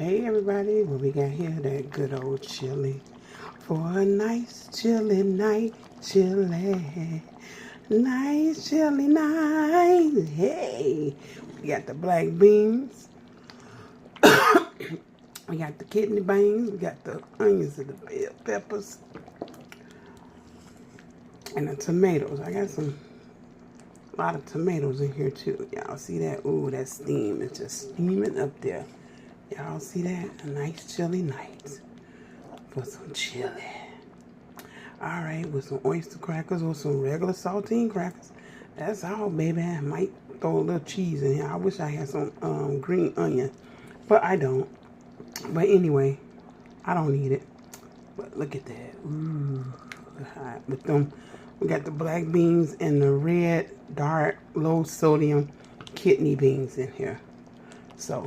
Hey everybody, what we got here? That good old chili for a nice chilly night, nice chilly night. Hey, we got the black beans, we got the kidney beans, we got the onions and the bell peppers, and the tomatoes. I got a lot of tomatoes in here too. Y'all see that? Ooh, that steam is just steaming up there. Y'all see that? A nice chilly night for some chili. All right, with some oyster crackers or some regular saltine crackers. That's all, baby. I might throw a little cheese in here. I wish I had some green onion, but I don't. But anyway, I don't need it. But look at that. Ooh, hot. With them, we got the black beans and the red, dark, low sodium kidney beans in here. So